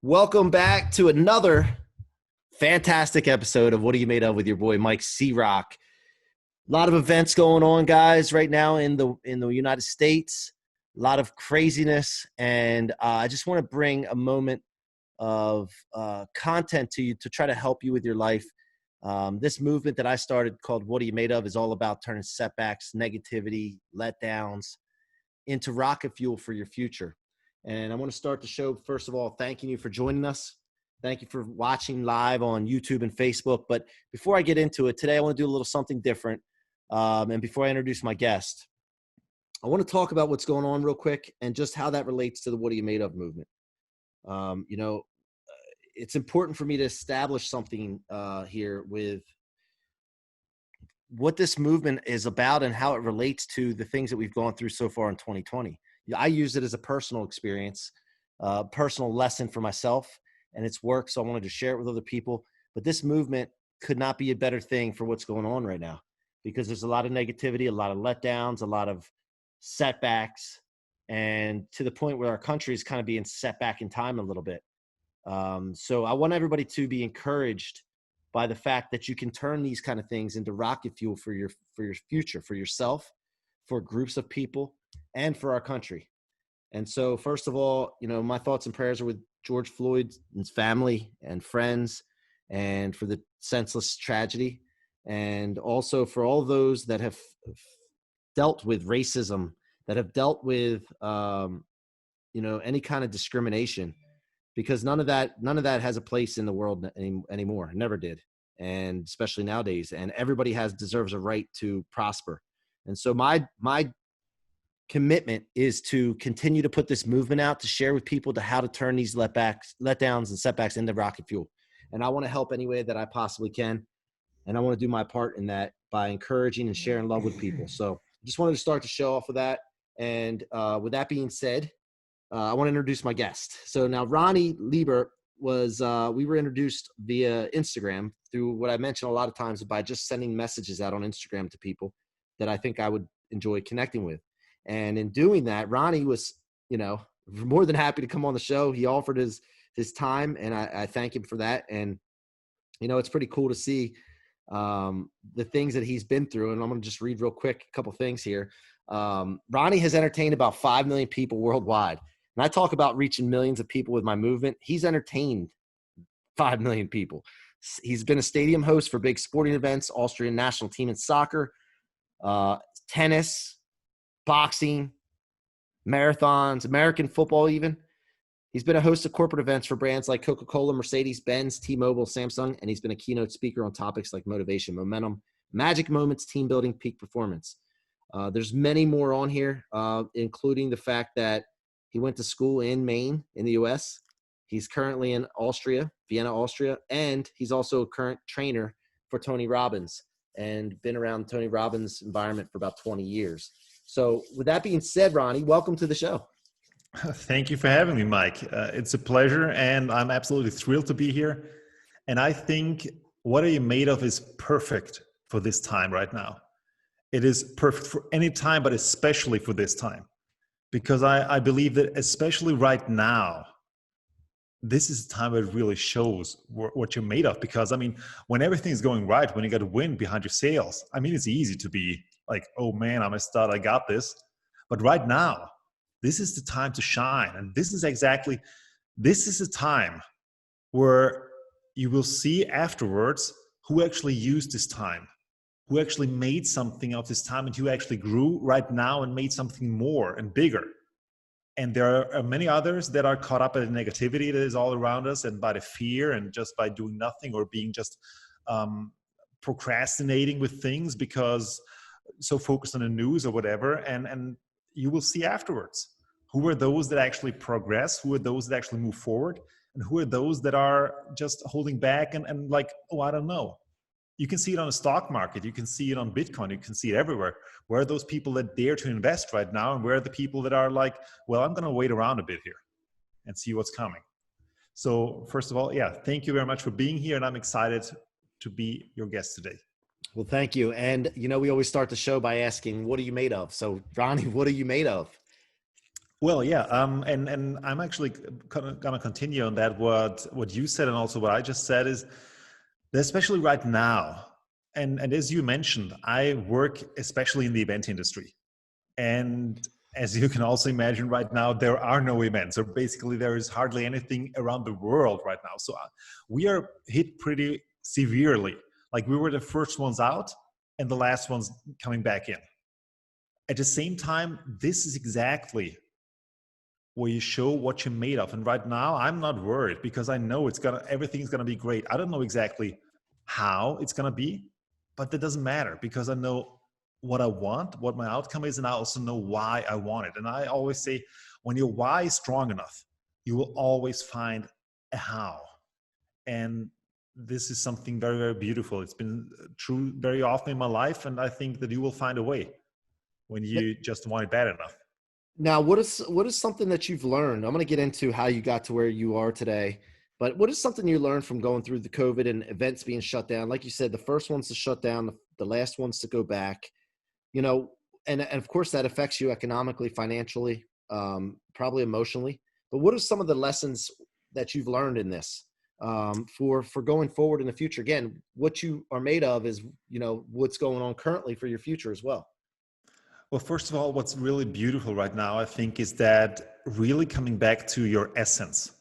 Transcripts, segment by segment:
Welcome back to another fantastic episode of What Are You Made Of with your boy Mike C-Roc. A lot of events going on, guys, right now in the United States. A lot of craziness, and I just want to bring a moment of content to you to try to help you with your life. This movement that I started called What Are You Made Of is all about turning setbacks, negativity, letdowns into rocket fuel for your future. And I want to start the show, first of all, thanking you for joining us. Thank you for watching live on YouTube and Facebook. But before I get into it, today I want to do a little something different. And before I introduce my guest, I want to talk about what's going on real quick and just how that relates to the What Are You Made Of movement. It's important for me to establish something here with what this movement is about and how it relates to the things that we've gone through so far in 2020. I use it as a personal experience, personal lesson for myself, and it's worked. So I wanted to share it with other people. But this movement could not be a better thing for what's going on right now, because there's a lot of negativity, a lot of letdowns, a lot of setbacks, and to the point where our country is kind of being set back in time a little bit. So I want everybody to be encouraged by the fact that you can turn these kind of things into rocket fuel for your future, for yourself, for groups of people, and for our country. And so, first of all, my thoughts and prayers are with George Floyd's family and friends, and for the senseless tragedy, and also for all those that have dealt with racism, that have dealt with, any kind of discrimination, because none of that has a place in the world anymore. It never did. And especially nowadays, and everybody deserves a right to prosper. And so my commitment is to continue to put this movement out, to share with people to how to turn these letdowns and setbacks into rocket fuel. And I want to help any way that I possibly can. And I want to do my part in that by encouraging and sharing love with people. So I just wanted to start the show off with that. And with that being said, I want to introduce my guest. So now Ronny Leber we were introduced via Instagram through what I mentioned a lot of times by just sending messages out on Instagram to people that I think I would enjoy connecting with. And in doing that, Ronny was, more than happy to come on the show. He offered his time, and I thank him for that. And, it's pretty cool to see the things that he's been through. And I'm going to just read real quick a couple things here. Ronny has entertained about 5 million people worldwide. And I talk about reaching millions of people with my movement. He's entertained 5 million people. He's been a stadium host for big sporting events, Austrian national team in soccer, tennis, boxing, marathons, American football even. He's been a host of corporate events for brands like Coca-Cola, Mercedes-Benz, T-Mobile, Samsung, and he's been a keynote speaker on topics like motivation, momentum, magic moments, team building, peak performance. There's many more on here, including the fact that he went to school in Maine in the U.S. He's currently in Austria, Vienna, Austria, and he's also a current trainer for Tony Robbins and been around Tony Robbins' environment for about 20 years. So with that being said, Ronny, welcome to the show. Thank you for having me, Mike. It's a pleasure, and I'm absolutely thrilled to be here. And I think What Are You Made Of is perfect for this time right now. It is perfect for any time, but especially for this time. Because I believe that especially right now, this is the time where it really shows what you're made of. Because, when everything is going right, when you got a wind behind your sails, it's easy to be like, oh man, I'm a stud, I got this. But right now, this is the time to shine. And this is a time where you will see afterwards who actually used this time, who actually made something of this time, and who actually grew right now and made something more and bigger. And there are many others that are caught up in the negativity that is all around us, and by the fear, and just by doing nothing or being just procrastinating with things because so focused on the news or whatever. And you will see afterwards who are those that actually progress, who are those that actually move forward, and who are those that are just holding back and like, oh, I don't know. You can see it on the stock market. You can see it on Bitcoin. You can see it everywhere. Where are those people that dare to invest right now? And where are the people that are like, well, I'm going to wait around a bit here and see what's coming. So first of all, thank you very much for being here. And I'm excited to be your guest today. Well, thank you. And, we always start the show by asking, what are you made of? So, Ronny, what are you made of? Well, yeah, and I'm actually gonna continue on that. What you said and also what I just said is that especially right now, and as you mentioned, I work especially in the event industry, and as you can also imagine, right now there are no events, or basically there is hardly anything around the world right now. So we are hit pretty severely. Like we were the first ones out, and the last ones coming back in. At the same time, this is exactly where you show what you're made of. And right now, I'm not worried because I know everything's gonna be great. I don't know exactly how it's gonna be, but that doesn't matter because I know what I want, what my outcome is, and I also know why I want it. And I always say, when your why is strong enough, you will always find a how. And this is something very, very beautiful. It's been true very often in my life, and I think that you will find a way when you just want it bad enough. Now, what is something that you've learned? I'm going to get into how you got to where you are today, but what is something you learned from going through the COVID and events being shut down? Like you said, the first ones to shut down, the last ones to go back, you know, and of course that affects you economically, financially, probably emotionally. But what are some of the lessons that you've learned in this for going forward in the future? Again, what you are made of is, what's going on currently for your future as well. Well, first of all, what's really beautiful right now, I think, is that really coming back to your essence.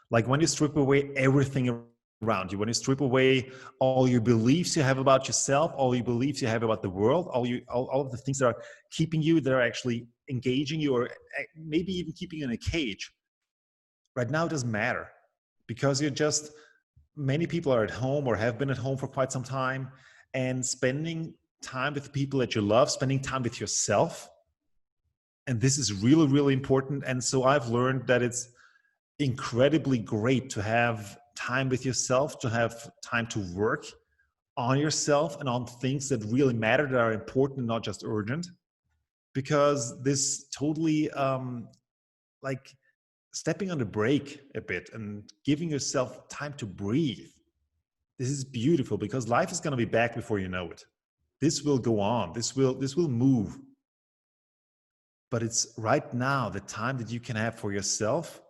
Like when you strip away everything around you, when you strip away all your beliefs you have about yourself, all your beliefs you have about the world, all of the things that are keeping you, that are actually engaging you, or maybe even keeping you in a cage. Right now, it doesn't matter because many people are at home or have been at home for quite some time, and spending time with the people that you love, spending time with yourself. And this is really, really important. And so I've learned that it's incredibly great to have time with yourself, to have time to work on yourself and on things that really matter, that are important and not just urgent. Because this totally, like stepping on the brake a bit and giving yourself time to breathe. This is beautiful because life is going to be back before you know it. This will go on. This will move. But it's right now the time that you can have for yourself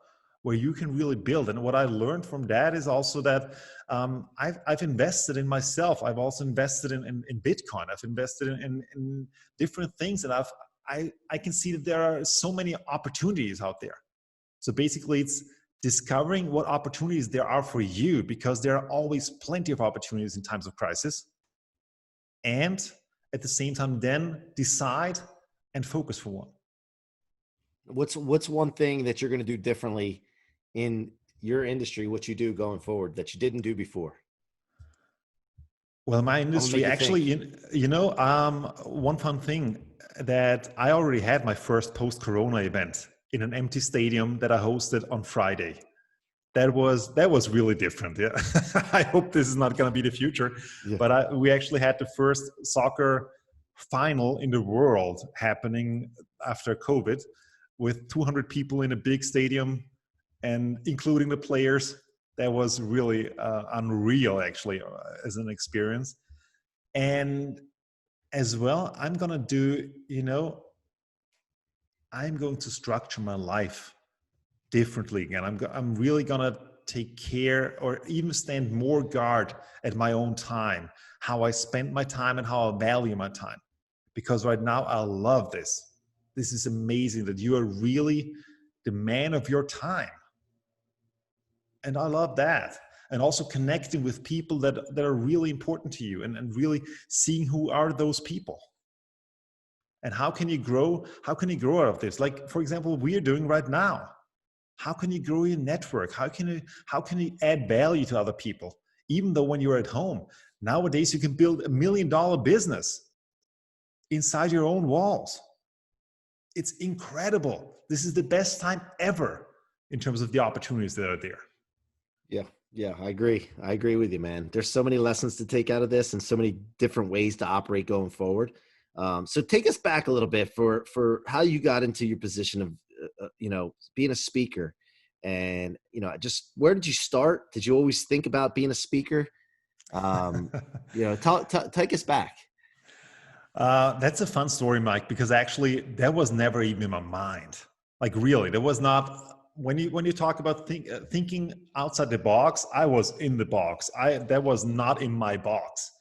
where you can really build. And what I learned from that is also that I've invested in myself. I've also invested in Bitcoin. I've invested in different things, and I can see that there are so many opportunities out there. So basically, it's discovering what opportunities there are for you, because there are always plenty of opportunities in times of crisis. And at the same time, then decide and focus for one. What's one thing that you're going to do differently in your industry, what you do going forward that you didn't do before? Well, my I'm gonna industry make you think. actually, one fun thing, that I already had my first post-Corona event in an empty stadium that I hosted on Friday. That was really different. Yeah, I hope this is not going to be the future, Yeah. but we actually had the first soccer final in the world happening after COVID, with 200 people in a big stadium, and including the players. That was really unreal, actually, as an experience. And as well, I'm going to structure my life differently again. I'm really gonna take care, or even stand more guard at my own time, how I spend my time and how I value my time. Because right now I love this. This is amazing that you are really the man of your time. And I love that. And also connecting with people that are really important to you, and really seeing who are those people. And how can you grow? How can you grow out of this? Like, for example, what we're doing right now. How can you grow your network? How can you add value to other people? Even though when you're at home, nowadays you can build $1 million business inside your own walls. It's incredible. This is the best time ever in terms of the opportunities that are there. Yeah. Yeah. I agree. I agree with you, man. There's so many lessons to take out of this and so many different ways to operate going forward. So take us back a little bit for how you got into your position of, being a speaker, and, just where did you start? Did you always think about being a speaker? Take us back. That's a fun story, Mike, because actually that was never even in my mind. Like really, there was not, when you talk about thinking outside the box, I was in the box. That was not in my box.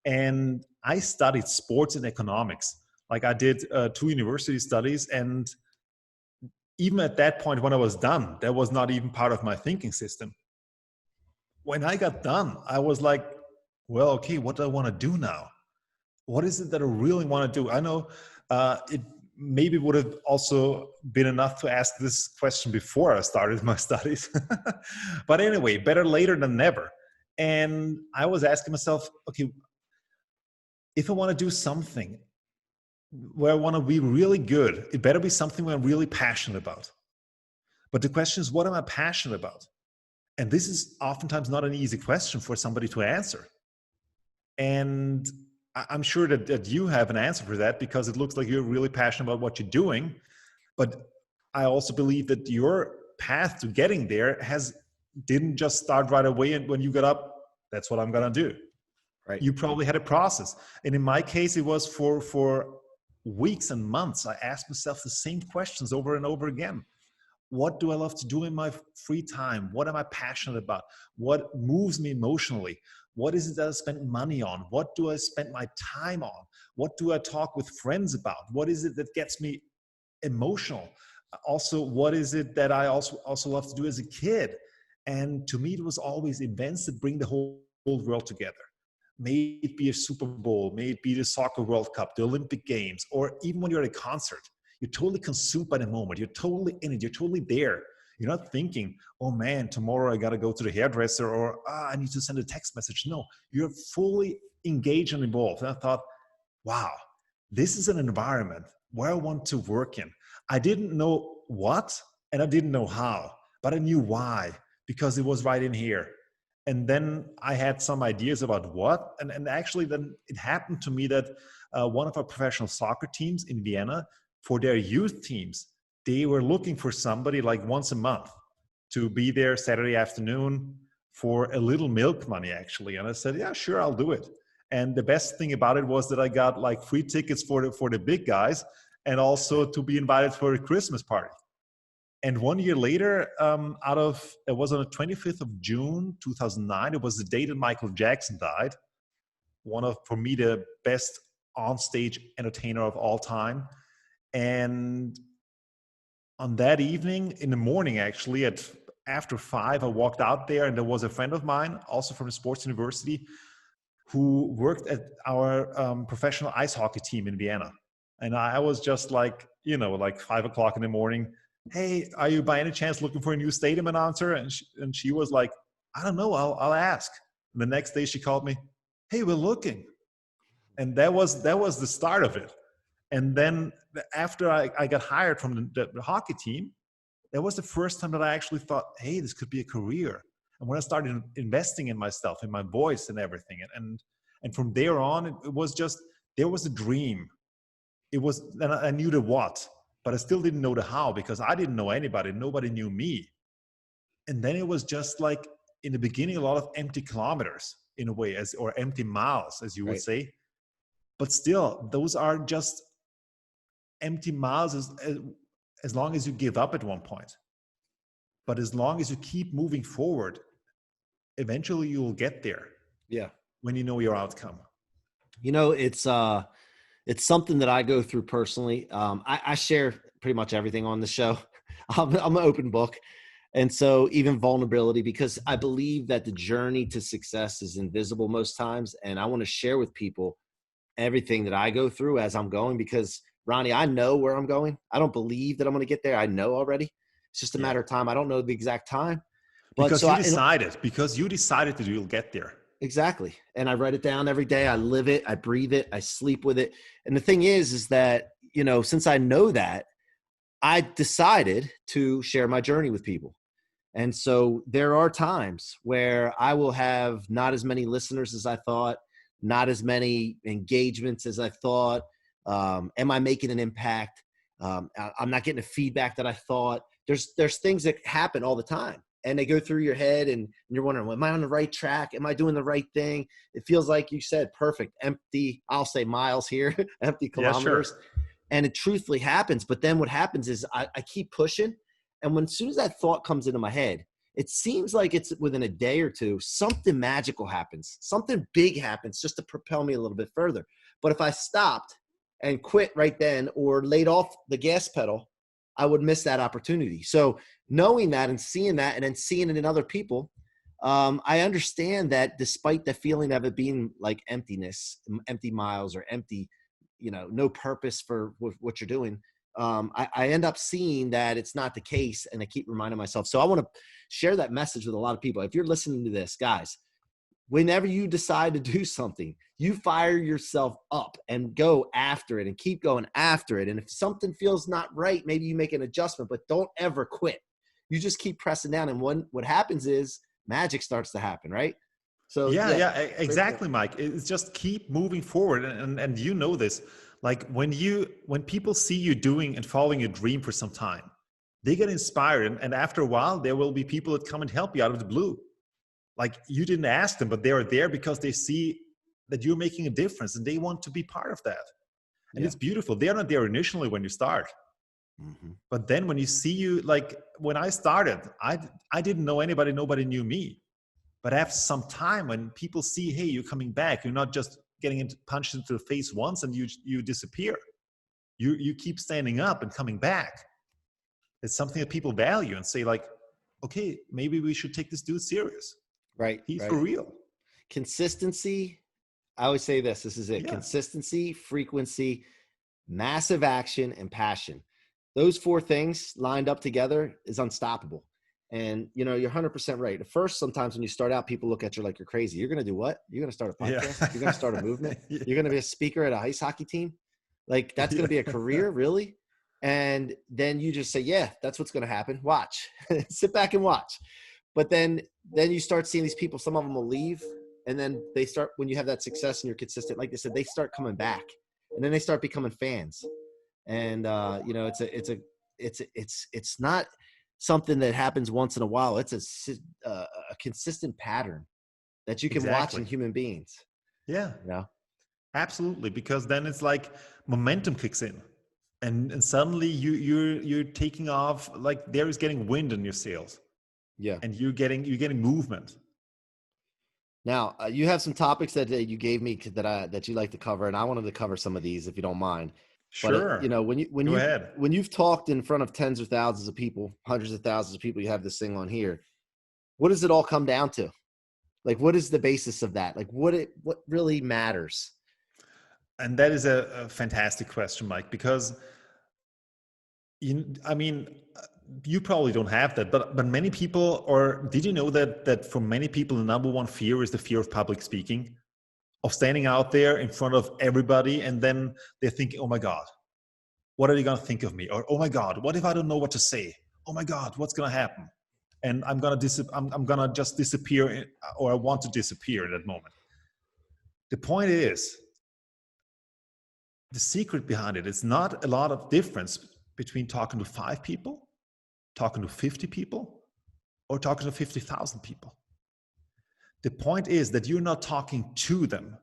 And I studied sports and economics. Like I did 2 university studies, and even at that point when I was done, that was not even part of my thinking system. When I got done, I was like, well, okay, what do I want to do now? What is it that I really want to do? I know it maybe would have also been enough to ask this question before I started my studies. But anyway, better later than never. And I was asking myself, okay, if I want to do something where I want to be really good, it better be something where I'm really passionate about. But the question is, what am I passionate about? And this is oftentimes not an easy question for somebody to answer. And I'm sure that you have an answer for that, because it looks like you're really passionate about what you're doing. But I also believe that your path to getting there didn't just start right away. And when you got up, that's what I'm going to do. Right. You probably had a process. And in my case, it was for weeks and months. I asked myself the same questions over and over again. What do I love to do in my free time? What am I passionate about? What moves me emotionally? What is it that I spend money on? What do I spend my time on? What do I talk with friends about? What is it that gets me emotional? Also, what is it that I also love to do as a kid? And to me, it was always events that bring the whole world together. May it be a Super Bowl, may it be the Soccer World Cup, the Olympic Games, or even when you're at a concert. You're totally consumed by the moment. You're totally in it. You're totally there. You're not thinking, oh man, tomorrow I got to go to the hairdresser, or I need to send a text message. No, you're fully engaged and involved. And I thought, wow, this is an environment where I want to work in. I didn't know what and I didn't know how, but I knew why, because it was right in here. And then I had some ideas about what, and actually then it happened to me that one of our professional soccer teams in Vienna, for their youth teams, they were looking for somebody like once a month to be there Saturday afternoon for a little milk money, actually. And I said, yeah, sure, I'll do it. And the best thing about it was that I got like free tickets for the big guys, and also to be invited for a Christmas party. And 1 year later, it was on the 25th of June, 2009. It was the day that Michael Jackson died. One of, for me, the best onstage entertainer of all time. And on that evening, in the morning, actually, after 5, I walked out there, and there was a friend of mine, also from the sports university, who worked at our professional ice hockey team in Vienna. And I was just like, like 5 o'clock in the morning, hey, are you by any chance looking for a new stadium announcer? And she was like, I don't know, I'll ask. And the next day she called me, hey, we're looking. And that was the start of it. And then after I got hired from the hockey team, that was the first time that I actually thought, hey, this could be a career. And when I started investing in myself, in my voice and everything, and from there on, it was just, there was a dream. It was, and I knew the what, but I still didn't know the how, because I didn't know anybody. Nobody knew me. And then it was just like, in the beginning, a lot of empty kilometers in a way, or empty miles, as you would say. But still, those are just empty miles as long as you give up at one point. But as long as you keep moving forward, eventually you will get there. Yeah. When you know your outcome. It's something that I go through personally. I share pretty much everything on the show. I'm an open book. And so even vulnerability, because I believe that the journey to success is invisible most times. And I want to share with people everything that I go through as I'm going, because Ronnie, I know where I'm going. I don't believe that I'm going to get there. I know already. It's just a matter of time. I don't know the exact time. But because you decided that you'll get there. Exactly. And I write it down every day. I live it. I breathe it. I sleep with it. And the thing is that, since I know that, I decided to share my journey with people. And so there are times where I will have not as many listeners as I thought, not as many engagements as I thought. Am I making an impact? I'm not getting the feedback that I thought. There's things that happen all the time, and they go through your head, and you're wondering, well, am I on the right track? Am I doing the right thing? It feels like you said, perfect, empty, I'll say miles here, empty kilometers. Yeah, sure. And it truthfully happens. But then what happens is I keep pushing. And as soon as that thought comes into my head, it seems like it's within a day or two, something magical happens. Something big happens just to propel me a little bit further. But if I stopped and quit right then or laid off the gas pedal, I would miss that opportunity. So knowing that and seeing that and then seeing it in other people, I understand that despite the feeling of it being like emptiness, empty miles or empty, no purpose for what you're doing. I end up seeing that it's not the case, and I keep reminding myself. So I want to share that message with a lot of people. If you're listening to this, guys, whenever you decide to do something, you fire yourself up and go after it and keep going after it. And if something feels not right, maybe you make an adjustment, but don't ever quit. You just keep pressing down. And what happens is magic starts to happen, right? So yeah, exactly, Mike. It's just keep moving forward. And you know this, like when people see you doing and following a dream for some time, they get inspired. And after a while, there will be people that come and help you out of the blue. Like you didn't ask them, but they are there because they see that you're making a difference and they want to be part of that. And it's beautiful. They're not there initially when you start. Mm-hmm. But then when you see you, like when I started, I didn't know anybody, nobody knew me. But after some time, when people see, hey, you're coming back, you're not just getting punched into the face once and you disappear. You keep standing up and coming back. It's something that people value and say like, okay, maybe we should take this dude serious. Right. He's for real. Consistency. I always say this is it. Yeah. Consistency, frequency, massive action, and passion. Those 4 things lined up together is unstoppable. And, you're 100% right. At first, sometimes when you start out, people look at you like you're crazy. You're going to do what? You're going to start a podcast? Yeah. You're going to start a movement? Yeah. You're going to be a speaker at a ice hockey team? Like, that's going to be a career, really? And then you just say, yeah, that's what's going to happen. Watch. Sit back and watch. But then you start seeing these people. Some of them will leave. And then they start, when you have that success and you're consistent, like they said, they start coming back. And then they start becoming fans. And, it's not something that happens once in a while. It's a consistent pattern that you can watch in human beings. Yeah. Absolutely. Because then it's like momentum kicks in and suddenly you're taking off, like there is getting wind in your sails. Yeah. And you're getting movement. Now you have some topics that you gave me that you like to cover. And I wanted to cover some of these if you don't mind. Sure. But when you've talked in front of tens of thousands of people, hundreds of thousands of people, you have this thing on here. What does it all come down to? Like, what is the basis of that? Like, what really matters? And that is a fantastic question, Mike, because you probably don't have that, but many people, or did you know that for many people, the number one fear is the fear of public speaking? Of standing out there in front of everybody, and then they're thinking, oh my God, what are they going to think of me? Or, oh my God, what if I don't know what to say? Oh my God, what's going to happen? And I'm going to just disappear, or I want to disappear in that moment. The point is, the secret behind it is not a lot of difference between talking to 5 people, talking to 50 people, or talking to 50,000 people. The point is that you're not talking to them.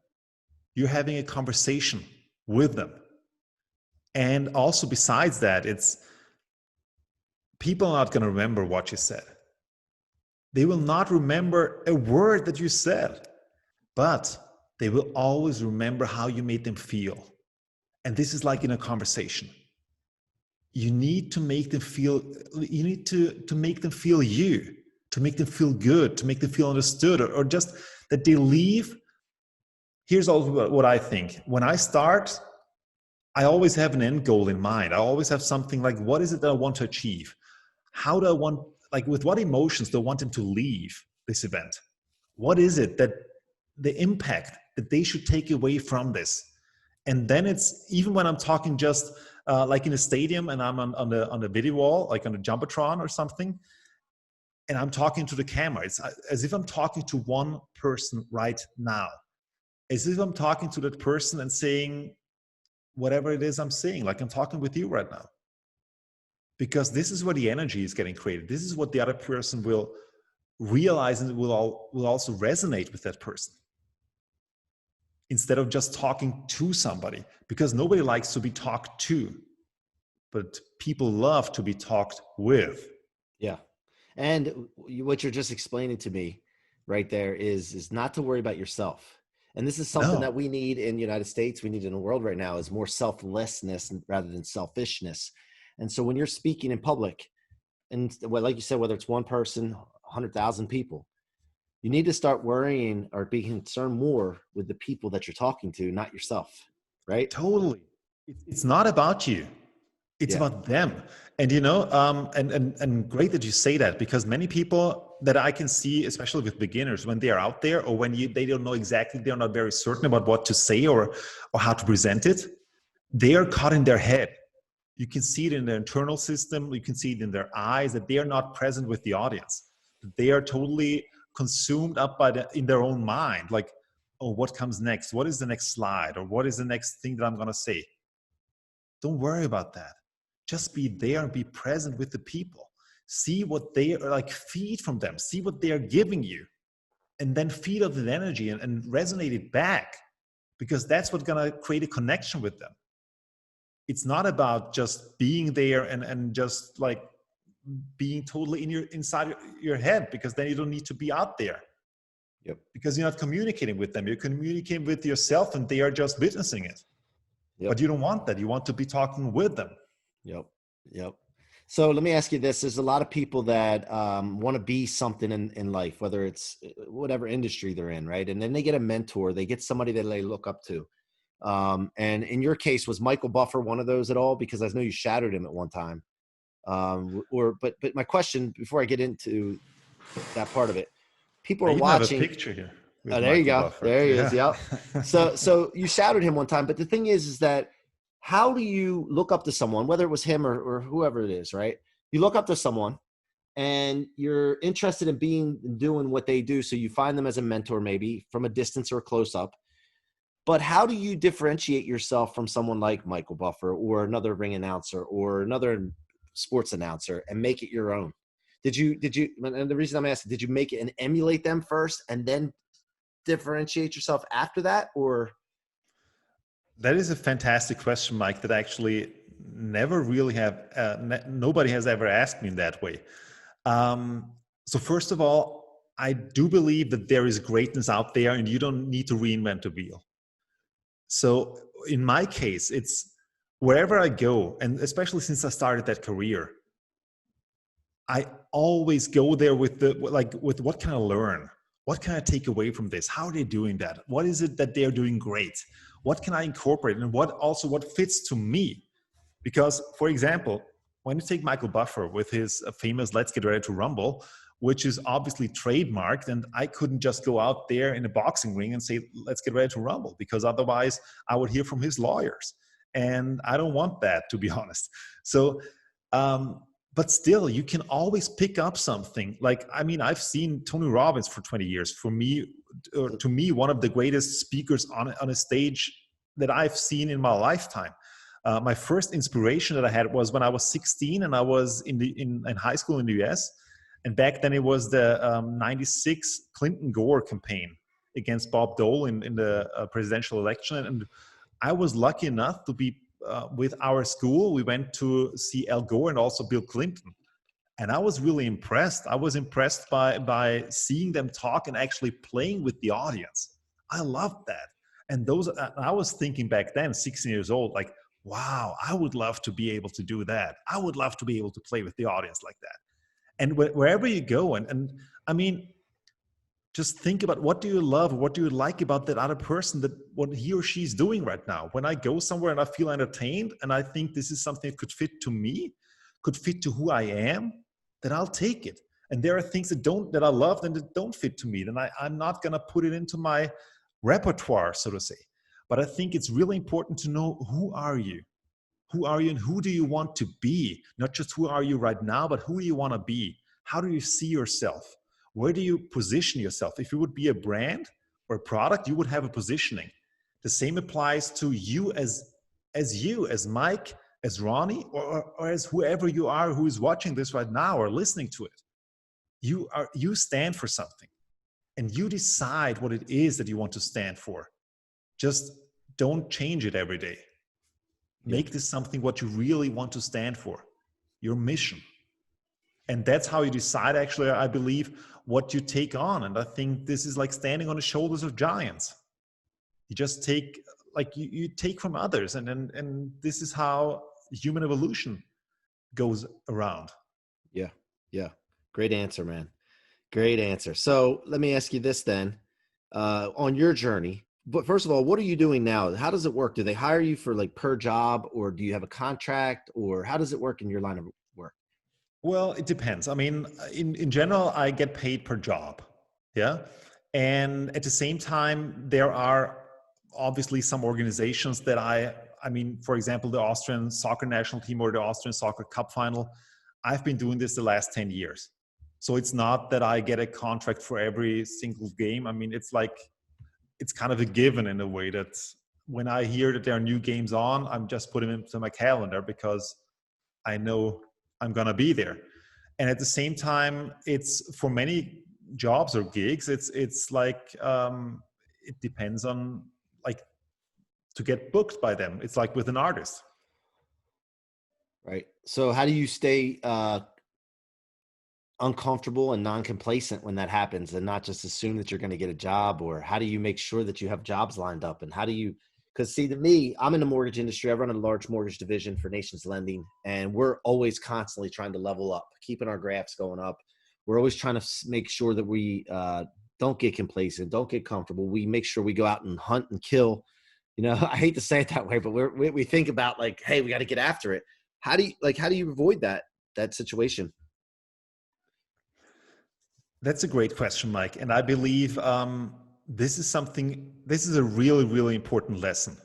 You're having a conversation with them. And also besides that, it's people are not going to remember what you said. They will not remember a word that you said, but they will always remember how you made them feel. And this is like in a conversation. You need to make them feel, you need to make them feel you, to make them feel good, to make them feel understood, or just that they leave. Here's also what I think. When I start, I always have an end goal in mind. I always have something like, what is it that I want to achieve? How do I want, like with what emotions do I want them to leave this event? What is it that the impact that they should take away from this? And then it's, even when I'm talking just like in a stadium and I'm on the video wall, like on a Jumbotron or something, and I'm talking to the camera, it's as if I'm talking to one person right now. As if I'm talking to that person and saying whatever it is I'm saying, like I'm talking with you right now. Because this is where the energy is getting created. This is what the other person will realize, and will also resonate with that person. Instead of just talking to somebody, because nobody likes to be talked to. but people love to be talked with. Yeah. And what you're just explaining to me right there is not to worry about yourself. And this is something No, that we need in the United States, we need in the world right now, is more selflessness rather than selfishness. And so when you're speaking in public, and well, like you said, whether it's one person, 100,000 people, you need to start worrying or being concerned more with the people that you're talking to, not yourself. Right? totally. It's not about you. It's Yeah. about them. And and great that you say that, because many people that I can see, especially with beginners, when they are out there, or when they don't know exactly, they're not very certain about what to say or how to present it, they are caught in their head. You can see it in their internal system. You can see it in their eyes, that they are not present with the audience. They are totally consumed up in their own mind. Like, oh, what comes next? What is the next slide? Or what is the next thing that I'm going to say? Don't worry about that. Just be there and be present with the people. See what they are like, feed from them, see what they are giving you, and then feed off that energy and resonate it back, because that's what's going to create a connection with them. It's not about just being there and just like being totally inside your head, because then you don't need to be out there. Yep. Because you're not communicating with them. You're communicating with yourself, and they are just witnessing it. Yep. But you don't want that. You want to be talking with them. Yep. Yep. So let me ask you this. There's a lot of people that want to be something in life, whether it's whatever industry they're in, right? And then they get a mentor, they get somebody that they look up to. And in your case, was Michael Buffer one of those at all? Because I know you shadowed him at one time. But my question, before I get into that part of it, people I are even have a watching. picture here Oh, with there you Michael go. Buffer. There he is. Yeah. Yep. So you shouted him one time, but the thing is that how do you look up to someone, whether it was him or whoever it is, right? You look up to someone and you're interested in doing what they do. So you find them as a mentor, maybe from a distance or a close up. But how do you differentiate yourself from someone like Michael Buffer or another ring announcer or another sports announcer and make it your own? Did you, and the reason I'm asking, did you make it and emulate them first and then differentiate yourself after that? Or That is a fantastic question, Mike, that actually never really nobody has ever asked me in that way. So first of all, I do believe that there is greatness out there and you don't need to reinvent the wheel. So in my case, it's wherever I go, and especially since I started that career, I always go there with with what can I learn? What can I take away from this? How are they doing that? What is it that they're doing great? What can I incorporate? And what fits to me? Because, for example, when you take Michael Buffer with his famous "Let's Get Ready to Rumble," which is obviously trademarked, and I couldn't just go out there in a boxing ring and say, "Let's get ready to rumble," because otherwise I would hear from his lawyers. And I don't want that, to be honest. So, but still, you can always pick up something. Like, I mean, I've seen Tony Robbins for 20 years. For me, to me, one of the greatest speakers on a stage that I've seen in my lifetime. My first inspiration that I had was when I was 16 and I was in high school in the US. And back then it was the 96 Clinton Gore campaign against Bob Dole in the presidential election. And I was lucky enough to be with our school. We went to see Al Gore and also Bill Clinton. And I was really impressed. I was impressed by seeing them talk and actually playing with the audience. I loved that. And I was thinking back then, 16 years old, like, wow, I would love to be able to do that. I would love to be able to play with the audience like that. And wherever you go, and I mean, just think about, what do you love, what do you like about that other person, that what he or she's doing right now. When I go somewhere and I feel entertained and I think this is something that could fit to me, could fit to who I am, then I'll take it. And there are things that I love and that don't fit to me, then I'm not going to put it into my repertoire, so to say. But I think it's really important to know, who are you? Who are you and who do you want to be? Not just who are you right now, but who do you want to be? How do you see yourself? Where do you position yourself? If you would be a brand or a product, you would have a positioning. The same applies to you as Mike, as Ronny, or as whoever you are who is watching this right now or listening to it. You stand for something and you decide what it is that you want to stand for. Just don't change it every day. Make this something what you really want to stand for, your mission. And that's how you decide, actually, I believe, what you take on. And I think this is like standing on the shoulders of giants. You just take, like you take from others. And this is how human evolution goes around. Yeah. Yeah. Great answer, man. Great answer. So let me ask you this then, on your journey. But first of all, what are you doing now? How does it work? Do they hire you for like per job, or do you have a contract, or how does it work in your line of work? Well, it depends. I mean, in general, I get paid per job. Yeah. And at the same time, there are obviously some organizations that I mean, for example, the Austrian soccer national team or the Austrian soccer cup final, I've been doing this the last 10 years. So it's not that I get a contract for every single game. I mean, it's like, it's kind of a given in a way that when I hear that there are new games on, I'm just putting them into my calendar because I know I'm going to be there. And at the same time, it's for many jobs or gigs, it's like, it depends on, like, to get booked by them. It's like with an artist. Right. So how do you stay uncomfortable and non-complacent when that happens, and not just assume that you're going to get a job? Or how do you make sure that you have jobs lined up? And how do you, because see, to me, I'm in the mortgage industry. I run a large mortgage division for Nations Lending, and we're always constantly trying to level up, keeping our graphs going up. We're always trying to make sure that we don't get complacent, don't get comfortable. We make sure we go out and hunt and kill. You know, I hate to say it that way, but we think about like, hey, we got to get after it. How do you avoid that situation? That's a great question, Mike. And I believe this is a really, really important lesson.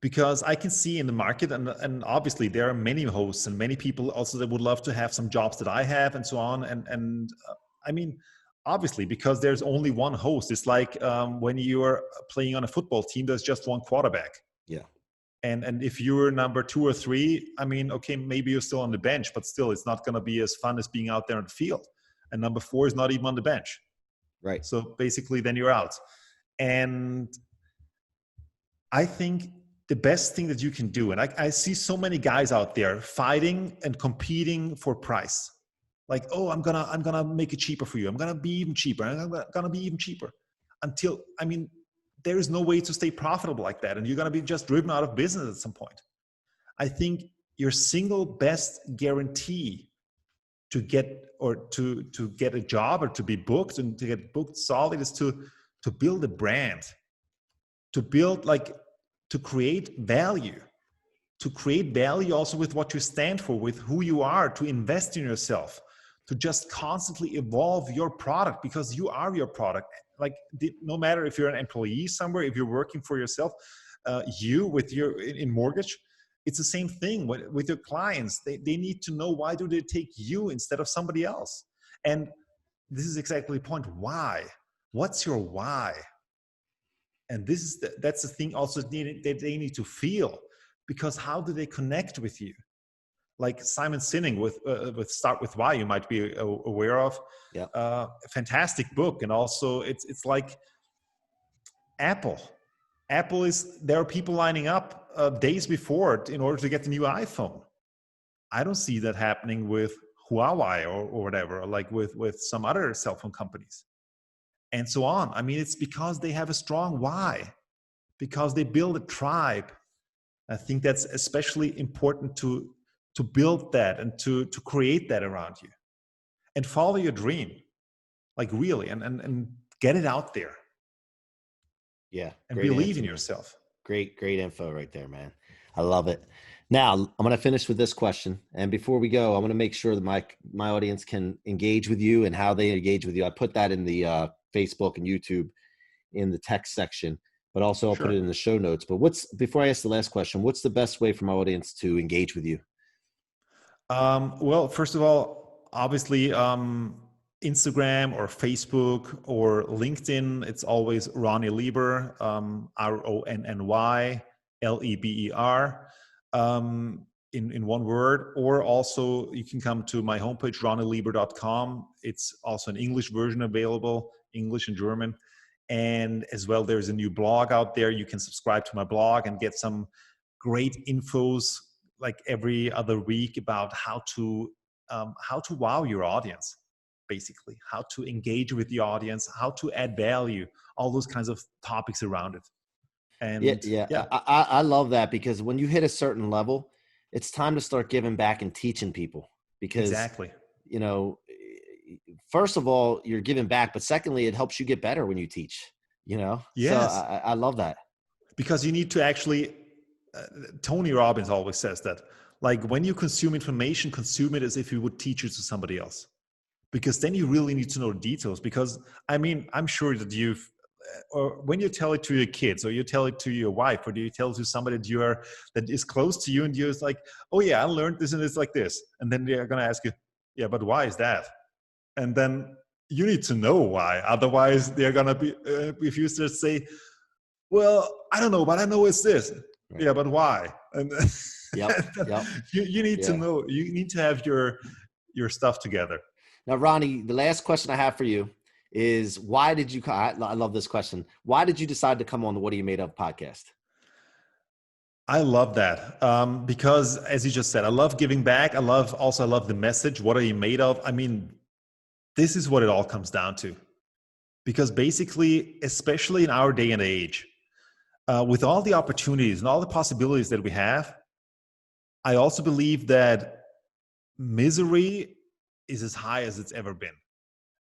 Because I can see in the market, and obviously there are many hosts and many people also that would love to have some jobs that I have and so on. And I mean, obviously, because there's only one host. It's like when you're playing on a football team, there's just one quarterback. Yeah. And if you're number 2 or 3, I mean, okay, maybe you're still on the bench, but still it's not going to be as fun as being out there on the field. And number 4 is not even on the bench. Right. So basically then you're out. And I think the best thing that you can do, and I see so many guys out there fighting and competing for price. Like, oh, I'm gonna make it cheaper for you. I'm gonna be even cheaper. I'm gonna be even cheaper. Until, I mean, there is no way to stay profitable like that. And you're gonna be just driven out of business at some point. I think your single best guarantee to get a job or to be booked and to get booked solid is to build a brand, to build, like, to create value also with what you stand for, with who you are, to invest in yourself, to just constantly evolve your product, because you are your product. Like, no matter if you're an employee somewhere, if you're working for yourself, in mortgage, it's the same thing with your clients. They need to know, why do they take you instead of somebody else? And this is exactly the point. Why? What's your why? And that's the thing also that they need to feel, because how do they connect with you? Like Simon Sinek with Start With Why, you might be aware of. Yeah. A fantastic book. And also it's like Apple there are people lining up days before in order to get the new iPhone. I don't see that happening with Huawei or whatever, or like with some other cell phone companies. And so on. I mean, it's because they have a strong why, because they build a tribe. I think that's especially important to build that and to create that around you, and follow your dream, like really, and get it out there. Yeah. And believe in yourself. Great info right there, man. I love it. Now I'm going to finish with this question. And before we go, I want to make sure that my audience can engage with you and how they engage with you. I put that in the Facebook and YouTube in the text section, but also I'll put it in the show notes. But before I ask the last question, what's the best way for my audience to engage with you? Well, first of all, obviously, Instagram or Facebook or LinkedIn, it's always Ronny Leber, RONNYLEBER, in one word. Or also you can come to my homepage, ronnyleber.com. It's also an English version available, English and German. And as well, there's a new blog out there. You can subscribe to my blog and get some great infos like every other week about how to wow your audience, basically, how to engage with the audience, how to add value, all those kinds of topics around it. Yeah, And yeah. yeah, I love that, because when you hit a certain level, it's time to start giving back and teaching people, because, exactly. you know, first of all, you're giving back, but secondly, it helps you get better when you teach, you know? So Yes, I love that. because you need to actually, Tony Robbins always says that, like, when you consume information, consume it as if you would teach it to somebody else, because then you really need to know the details. Because I mean, I'm sure that or when you tell it to your kids, or you tell it to your wife, or do you tell it to somebody that is close to you, and you're just like, oh yeah, I learned this and it's like this, and then they're gonna ask you, yeah, but why is that? And then you need to know why. Otherwise, they're gonna be if you just say, well, I don't know, but I know it's this. Right. Yeah, but why? And Yep. Yep. you need to Yeah. know. You need to have your stuff together. Now, Ronnie, the last question I have for you is, why did you, I love this question. Why did you decide to come on the What Are You Made Of podcast? I love that because, as you just said, I love giving back. I love the message. What are you made of? I mean, this is what it all comes down to. Because basically, especially in our day and age, with all the opportunities and all the possibilities that we have, I also believe that misery is as high as it's ever been.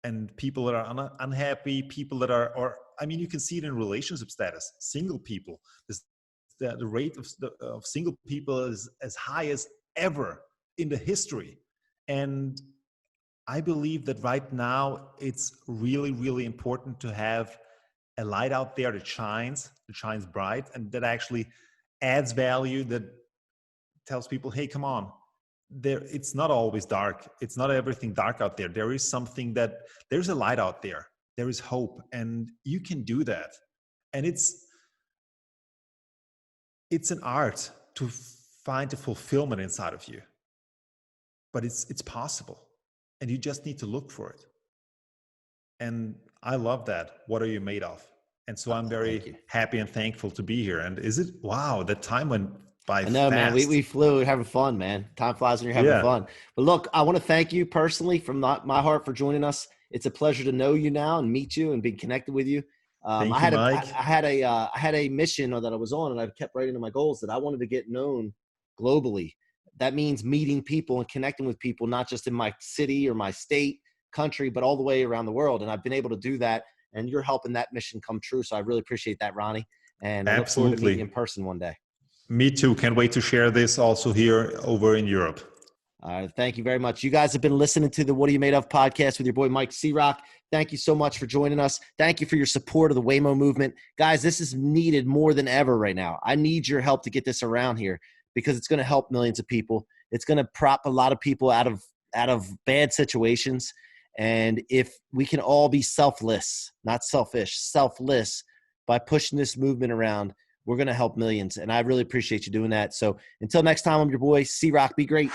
And people that are unhappy, people that are, or I mean, you can see it in relationship status, single people. The rate of single people is as high as ever in the history. And I believe that right now it's really, really important to have a light out there that shines bright, and that actually adds value, that tells people, hey, come on, it's not always dark. It's not everything dark out there. There is there's a light out there. There is hope, and you can do that. And it's an art to find the fulfillment inside of you, but it's possible, and you just need to look for it. And I love that. What are you made of? And so I'm Thank very you. happy and thankful to be here. And wow, that time went by I know, man. fast. We flew. We're having fun, man. Time flies when you're having Yeah. fun. But look, I want to thank you personally from my heart for joining us. It's a pleasure to know you now and meet you and be connected with you. Thank you, Mike. I had a mission that I was on, and I kept writing in my goals that I wanted to get known globally. That means meeting people and connecting with people, not just in my city or my state, country, but all the way around the world. And I've been able to do that, and you're helping that mission come true. So I really appreciate that, Ronnie. And I look forward to meeting you in Absolutely. person one day. Me too. Can't wait to share this also here over in Europe. All right. Thank you very much. You guys have been listening to the What Are You Made Of podcast with your boy, Mike C-Roc. Thank you so much for joining us. Thank you for your support of the Waymo movement. Guys, this is needed more than ever right now. I need your help to get this around here, because it's going to help millions of people. It's going to prop a lot of people out of bad situations. And if we can all be selfless, not selfish, selfless, by pushing this movement around, we're going to help millions. And I really appreciate you doing that. So until next time, I'm your boy, C-Roc. Be great.